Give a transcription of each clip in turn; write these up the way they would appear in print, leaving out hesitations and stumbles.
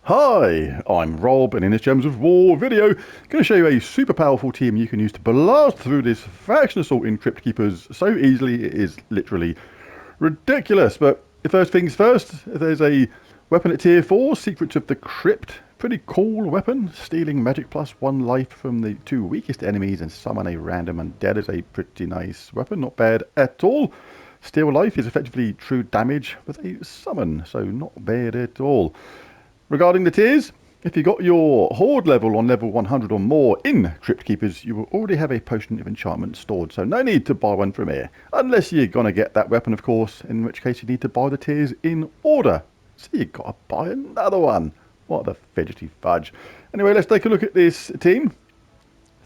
Hi, I'm Rob, and in this Gems of War video, I'm going to show you a super powerful team you can use to blast through this faction assault in Crypt Keepers so easily it is literally ridiculous. But first things first, there's a weapon at tier 4, Secrets of the Crypt. Pretty cool weapon, stealing magic plus 1 life from the 2 weakest enemies and summon a random undead is a pretty nice weapon, not bad at all. Steal life is effectively true damage with a summon, so not bad at all. Regarding the tiers, if you got your Horde level on level 100 or more in Crypt Keepers, you will already have a Potion of Enchantment stored, so no need to buy one from here. Unless you're going to get that weapon, of course, in which case you need to buy the tiers in order. So you've got to buy another one. What the fidgety fudge. Anyway, let's take a look at this team.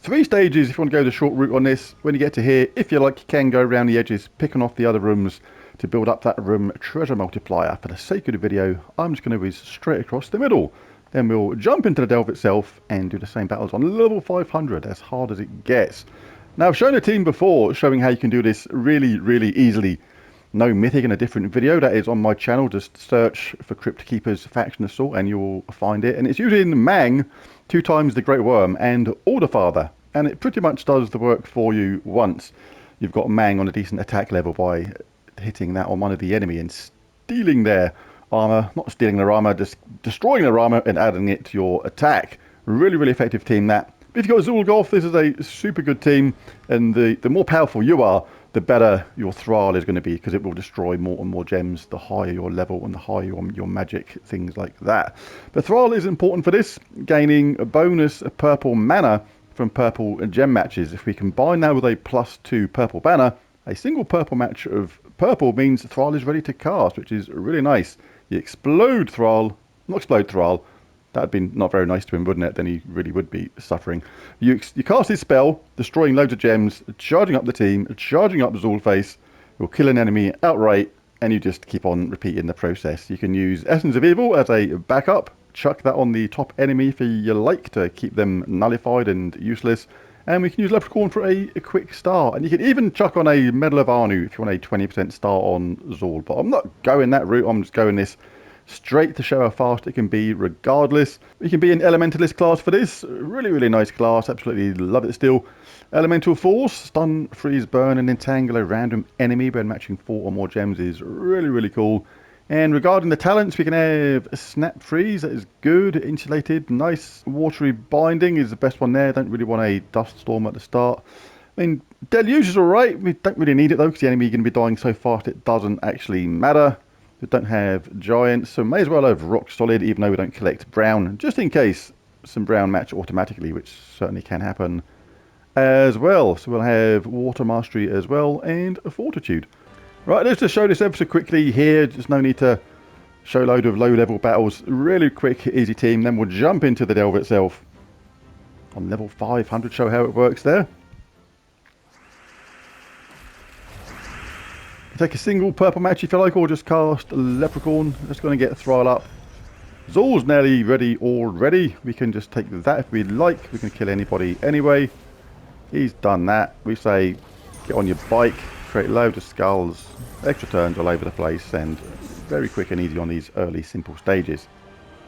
3 stages if you want to go the short route on this. When you get to here, if you like, you can go around the edges, picking off the other rooms to build up that room treasure multiplier. For the sake of the video, I'm just going to whiz straight across the middle. Then we'll jump into the delve itself and do the same battles on level 500, as hard as it gets. Now, I've shown a team before, showing how you can do this really, really easily. No mythic in a different video, that is on my channel. Just search for Crypt Keepers Faction Assault and you'll find it. And it's using Mang, 2 times the Great Worm, and Orderfather. And it pretty much does the work for you once you've got Mang on a decent attack level by hitting that on one of the enemy and stealing their armor, not stealing their armor, just destroying their armor and adding it to your attack. Really, really effective team that. If you've got Zul'Goth, this is a super good team, and the more powerful you are, the better your Thrall is going to be, because it will destroy more and more gems the higher your level and the higher your magic, things like that. But Thrall is important for this, gaining a bonus purple mana from purple gem matches. If we combine that with a +2 purple banner, a single purple match of purple means Thrall is ready to cast, which is really nice. You explode Thrall, not explode Thrall, that'd be not very nice to him, wouldn't it? Then he really would be suffering. You cast his spell, destroying loads of gems, charging up the team, charging up Zul'Face, you'll kill an enemy outright, and you just keep on repeating the process. You can use Essence of Evil as a backup, chuck that on the top enemy if you like to keep them nullified and useless. And we can use Leprechaun for a quick start. And you can even chuck on a Medal of Anu if you want a 20% start on Zul. But I'm not going that route, I'm just going this straight to show how fast it can be regardless. You can be an Elementalist class for this. Really, really nice class. Absolutely love it still. Elemental Force, stun, freeze, burn, and entangle a random enemy when matching 4 or more gems is really, really cool. And regarding the talents, we can have Snap Freeze, that is good. Insulated, nice. Watery Binding is the best one there. Don't really want a Dust Storm at the start. I mean, Deluge is alright. We don't really need it though, because the enemy is going to be dying so fast it doesn't actually matter. We don't have Giants, so may as well have Rock Solid, even though we don't collect Brown, just in case some Brown match automatically, which certainly can happen as well. So we'll have Water Mastery as well, and a Fortitude. Right, let's just show this ever so quickly here. Just no need to show a load of low-level battles. Really quick, easy team. Then we'll jump into the delve itself on level 500, show how it works there. Take a single purple match if you like, or just cast Leprechaun. Just going to get Thrall up. Zul's nearly ready already. We can just take that if we like. We can kill anybody anyway. He's done that. We say, get on your bike. Create loads of skulls, extra turns all over the place, and very quick and easy on these early simple stages.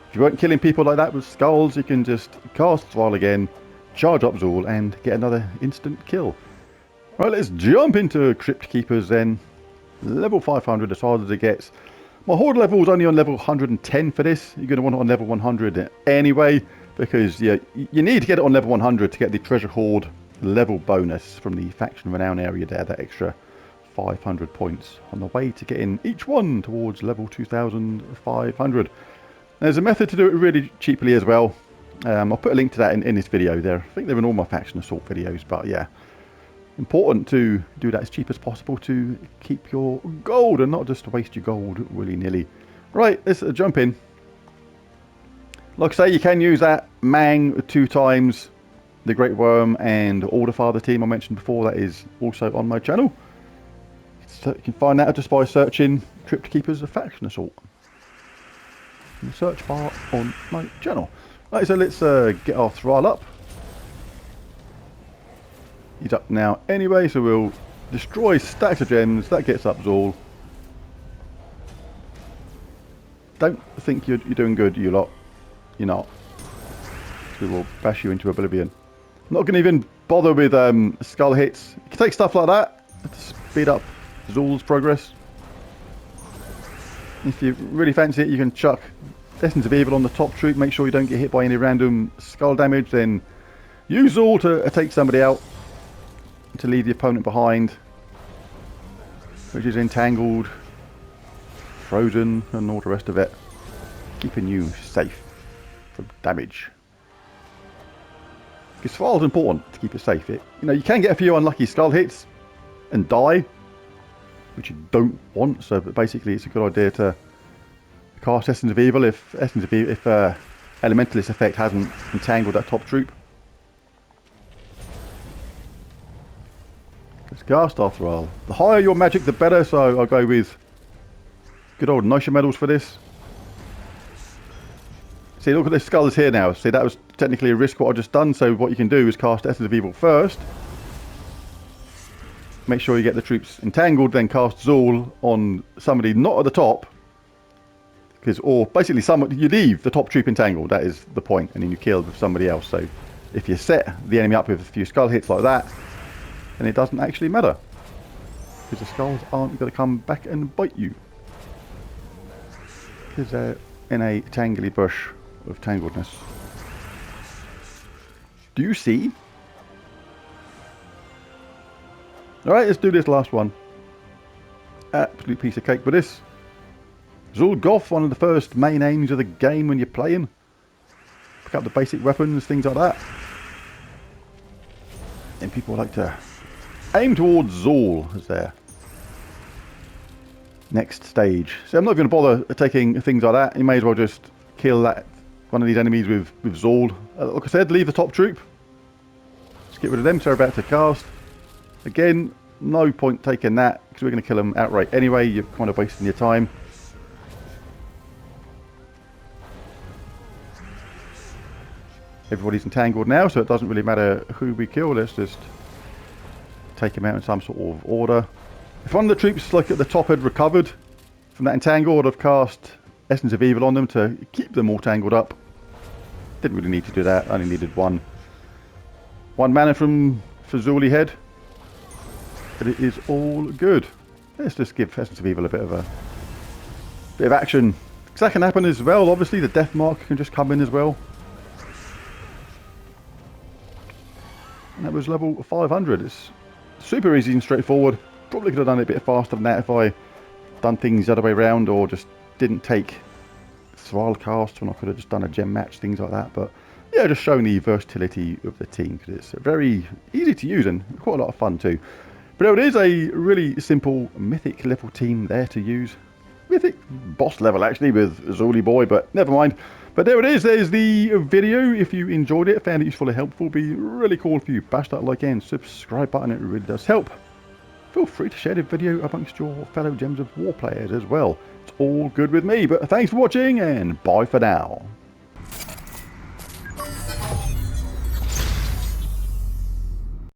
If you weren't killing people like that with skulls, you can just cast Thrall again, charge up Zul, and get another instant kill. Right, let's jump into Crypt Keepers then. Level 500, as hard as it gets. My Horde level is only on level 110 for this. You're going to want it on level 100 anyway, because you need to get it on level 100 to get the Treasure Hoard level bonus from the Faction Renown area there, that extra 500 points on the way to getting each one towards level 2500. There's a method to do it really cheaply as well. I'll put a link to that in this video there. I think they're in all my Faction Assault videos, but yeah, important to do that as cheap as possible to keep your gold and not just waste your gold willy-nilly. Right, let's jump in. Like I say, you can use that Mang 2 times the Great Worm and Orderfather team I mentioned before. That is also on my channel. So you can find that just by searching Crypt Keepers of Faction Assault in the search bar on my channel. Right, so let's get our Thrall up. He's up now anyway, so we'll destroy stacks of gems. That gets up Zul. Don't think you're doing good, you lot. You're not. We will bash you into oblivion. I'm not going to even bother with skull hits. You can take stuff like that to speed up Zul's progress. If you really fancy it, you can chuck Essence of Evil on the top troop. Make sure you don't get hit by any random skull damage. Then use Zul to take somebody out, to leave the opponent behind, which is entangled, frozen, and all the rest of it, keeping you safe from damage. Because Thrall's important to keep it safe. You know, you can get a few unlucky skull hits and die, which you don't want. So basically, it's a good idea to cast Essence of Evil if Elementalist effect hasn't entangled that top troop. Let's cast our Thrall. The higher your magic, the better. So I'll go with good old Nosha medals for this. See, look at the skulls here now. See, that was technically a risk what I've just done. So what you can do is cast Essence of Evil first. Make sure you get the troops entangled, then cast Zul on somebody not at the top. Or basically you leave the top troop entangled, that is the point, and then you kill with somebody else. So if you set the enemy up with a few skull hits like that, then it doesn't actually matter. Because the skulls aren't going to come back and bite you. Because they're in a tangly bush of tangledness. Do you see? Alright, let's do this last one. Absolute piece of cake for this. Zul Goth, one of the first main aims of the game when you're playing. Pick up the basic weapons, things like that. And people like to aim towards Zul as their next stage. So I'm not going to bother taking things like that. You may as well just kill one of these enemies with Zul. Like I said, leave the top troop. Just get rid of them, so they're about to cast. Again, no point taking that, because we're going to kill them outright anyway. You're kind of wasting your time. Everybody's entangled now, so it doesn't really matter who we kill. Let's just take them out in some sort of order. If one of the troops, like at the top, had recovered from that entangle, I'd have cast Essence of Evil on them to keep them all tangled up. Didn't really need to do that. I only needed one mana for Zuli Head. But it is all good. Let's just give Essence of Evil a bit of action. Because that can happen as well. Obviously, the Death Mark can just come in as well. And that was level 500. It's super easy and straightforward. Probably could have done it a bit faster than that if I done things the other way around, or just didn't take Thrall cast when I could have just done a gem match, things like that. But yeah, just showing the versatility of the team, because it's very easy to use and quite a lot of fun too. But it is a really simple mythic level team there to use. Mythic boss level actually with Zuli Boy, but never mind. But there it is, there's the video. If you enjoyed it, found it useful and helpful, it'd be really cool if you bash that like and subscribe button, it really does help. Feel free to share the video amongst your fellow Gems of War players as well. It's all good with me, but thanks for watching and bye for now.